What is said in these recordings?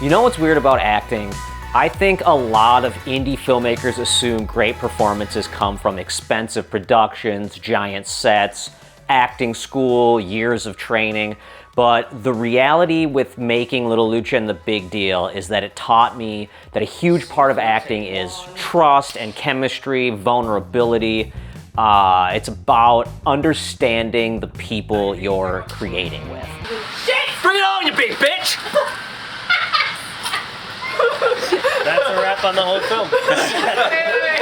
You know what's weird about acting? I think a lot of indie filmmakers assume great performances come from expensive productions, giant sets, acting school, years of training. But the reality with making Little Lucha and the Big Deal is that it taught me that a huge part of acting is trust and chemistry, vulnerability. It's about understanding the people you're creating with. Bring it on, you big bitch! That's a wrap on the whole film.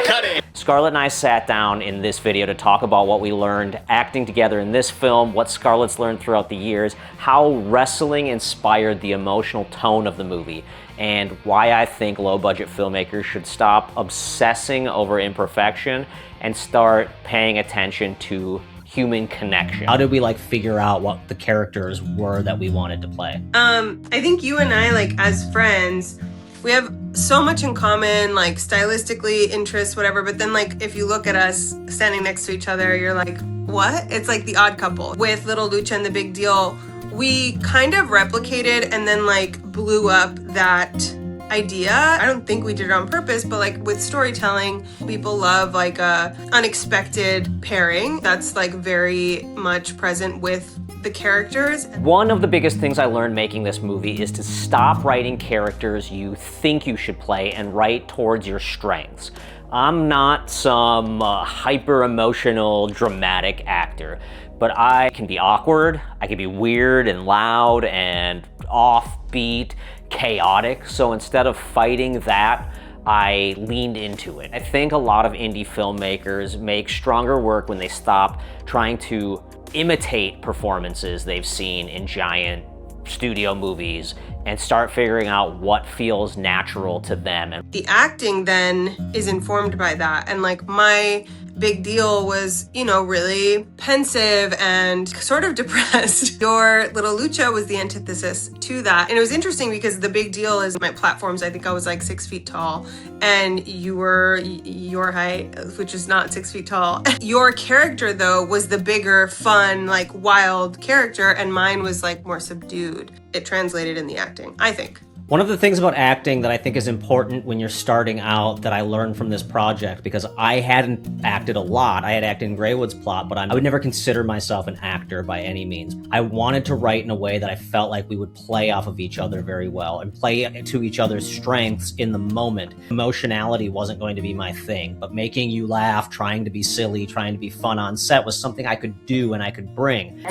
Cut it. Scarlet and I sat down in this video to talk about what we learned acting together in this film, what Scarlet's learned throughout the years, how wrestling inspired the emotional tone of the movie, and why I think low-budget filmmakers should stop obsessing over imperfection and start paying attention to human connection. How did we figure out what the characters were that we wanted to play? I think you and I, as friends, we have so much in common, stylistically, interests, whatever, but then if you look at us standing next to each other, you're like, what? It's like The Odd Couple. With Little Lucha and the Big Deal, we kind of replicated and then blew up that idea. I don't think we did it on purpose, but with storytelling, people love a unexpected pairing. That's very much present with the characters. One of the biggest things I learned making this movie is to stop writing characters you think you should play and write towards your strengths. I'm not some hyper-emotional, dramatic actor, but I can be awkward, I can be weird and loud and offbeat, chaotic, so instead of fighting that, I leaned into it. I think a lot of indie filmmakers make stronger work when they stop trying to imitate performances they've seen in giant studio movies and start figuring out what feels natural to them. The acting then is informed by that, and my Big Deal was, really pensive and sort of depressed. Your Little Lucha was the antithesis to that. And it was interesting because The Big Deal is my platforms. I think I was 6 feet tall, and you were your height, which is not 6 feet tall. Your character, though, was the bigger, fun, wild character, and mine was more subdued. It translated in the acting, I think. One of the things about acting that I think is important when you're starting out that I learned from this project, because I hadn't acted a lot, I had acted in Greywood's plot, but I would never consider myself an actor by any means. I wanted to write in a way that I felt like we would play off of each other very well and play to each other's strengths in the moment. Emotionality wasn't going to be my thing, but making you laugh, trying to be silly, trying to be fun on set was something I could do and I could bring.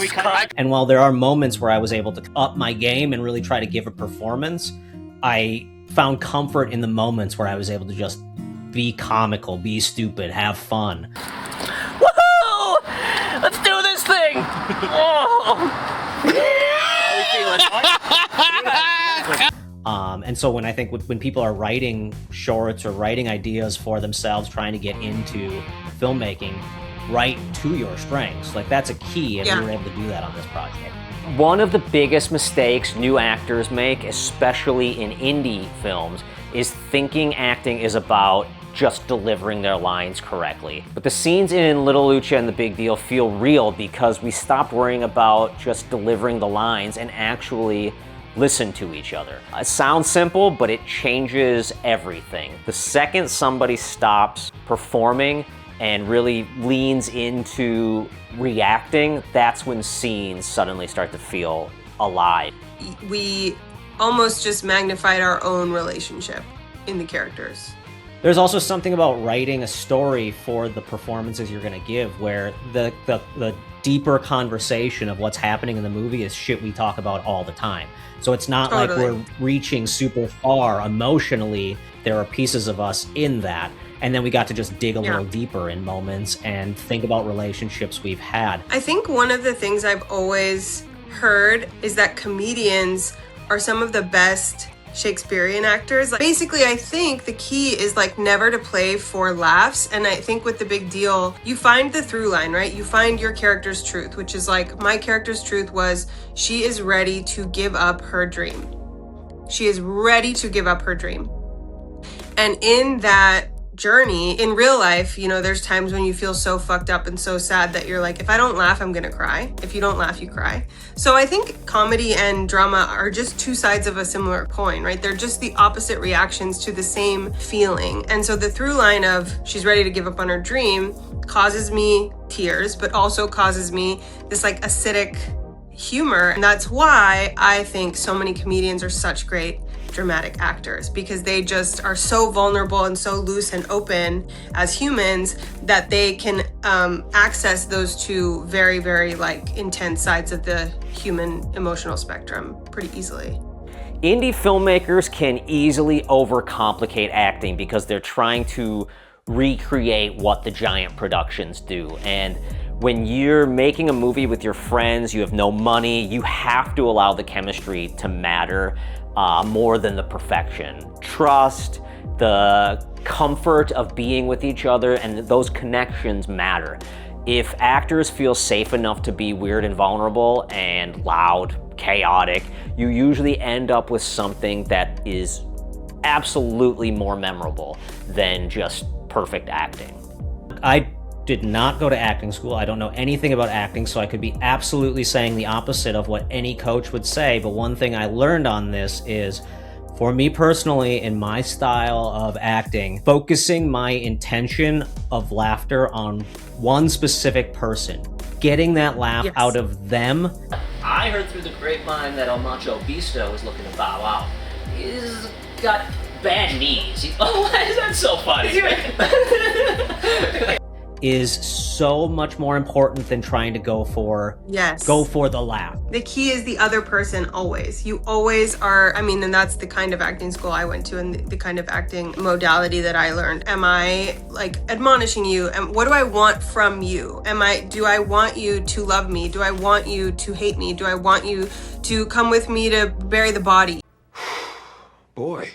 And while there are moments where I was able to up my game and really try to give a performance, I found comfort in the moments where I was able to just be comical, be stupid, have fun. Woohoo! Let's do this thing! Oh. And so when people are writing shorts or writing ideas for themselves, trying to get into filmmaking, write to your strengths. That's a key, and we were able to do that on this project. One of the biggest mistakes new actors make, especially in indie films, is thinking acting is about just delivering their lines correctly. But the scenes in Little Lucha and the Big Deal feel real because we stopped worrying about just delivering the lines and actually listen to each other. It sounds simple, but it changes everything. The second somebody stops performing and really leans into reacting, that's when scenes suddenly start to feel alive. We almost just magnified our own relationship in the characters. There's also something about writing a story for the performances you're gonna give, where the deeper conversation of what's happening in the movie is shit we talk about all the time. So it's not like we're reaching super far emotionally. There are pieces of us in that. And then we got to just dig a little deeper in moments and think about relationships we've had. I think one of the things I've always heard is that comedians are some of the best Shakespearean actors. Basically, I think the key is never to play for laughs. And I think with The Big Deal, you find the through line, right? You find your character's truth, which is my character's truth was she is ready to give up her dream. She is ready to give up her dream. And in that journey. In real life, you know, there's times when you feel so fucked up and so sad that you're like, if I don't laugh, I'm gonna cry. If you don't laugh, you cry. So I think comedy and drama are just two sides of a similar coin, right? They're just the opposite reactions to the same feeling. And so the through line of she's ready to give up on her dream causes me tears, but also causes me this like acidic humor. And that's why I think so many comedians are such great dramatic actors, because they just are so vulnerable and so loose and open as humans that they can access those two very, very like intense sides of the human emotional spectrum pretty easily. Indie filmmakers can easily overcomplicate acting because they're trying to recreate what the giant productions do. And when you're making a movie with your friends, you have no money, you have to allow the chemistry to matter more than the perfection. Trust, the comfort of being with each other, and those connections matter. If actors feel safe enough to be weird and vulnerable and loud, chaotic, you usually end up with something that is absolutely more memorable than just perfect acting. I did not go to acting school. I don't know anything about acting, so I could be absolutely saying the opposite of what any coach would say. But one thing I learned on this is, for me personally, in my style of acting, focusing my intention of laughter on one specific person, getting that laugh out of them. I heard through the grapevine that El Macho Bisto is looking to bow out. He's got bad knees. Oh, why is that so funny? Is so much more important than trying to go for the laugh. The key is the other person always. You always are, I mean, and that's the kind of acting school I went to and the kind of acting modality that I learned. Am I like admonishing you? And what do I want from you? Do I want you to love me? Do I want you to hate me? Do I want you to come with me to bury the body? Boy,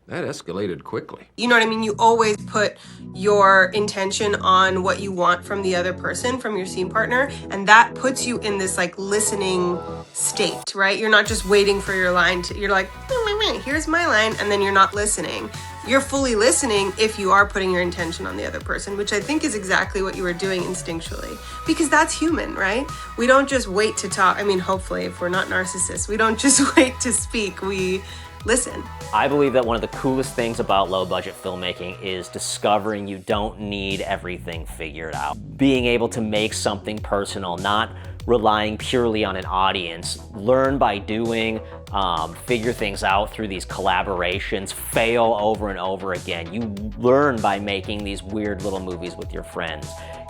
that escalated quickly. You know what I mean? You always put your intention on what you want from the other person, from your scene partner, and that puts you in this like listening state, right? You're not just waiting for your line you're like, here's my line, and then you're not listening. You're fully listening if you are putting your intention on the other person, which I think is exactly what you were doing instinctually, because that's human, right? We don't just wait to talk. I mean, hopefully, if we're not narcissists, we don't just wait to speak. We listen. I believe that one of the coolest things about low-budget filmmaking is discovering you don't need everything figured out. Being able to make something personal, not relying purely on an audience. Learn by doing, figure things out through these collaborations, fail over and over again. You learn by making these weird little movies with your friends.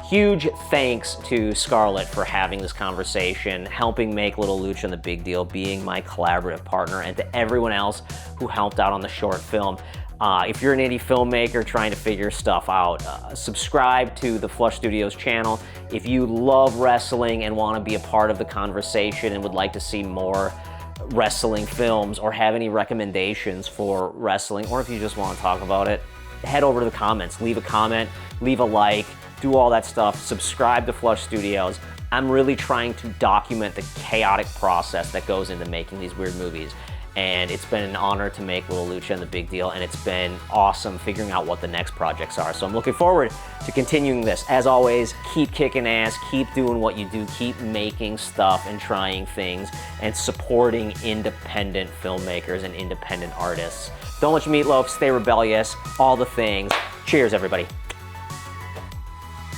Huge thanks to Scarlet for having this conversation, helping make Little Lucha and the Big Deal, being my collaborative partner, and to everyone else who helped out on the short film. If you're an indie filmmaker trying to figure stuff out, subscribe to the Flush Studios channel. If you love wrestling and want to be a part of the conversation and would like to see more wrestling films or have any recommendations for wrestling, or if you just want to talk about it, head over to the comments, leave a comment, leave a like, do all that stuff, subscribe to Flush Studios. I'm really trying to document the chaotic process that goes into making these weird movies. And it's been an honor to make Little Lucha and the Big Deal, and it's been awesome figuring out what the next projects are. So I'm looking forward to continuing this. As always, keep kicking ass, keep doing what you do, keep making stuff and trying things, and supporting independent filmmakers and independent artists. Don't let your meatloaf, stay rebellious, all the things. Cheers, everybody.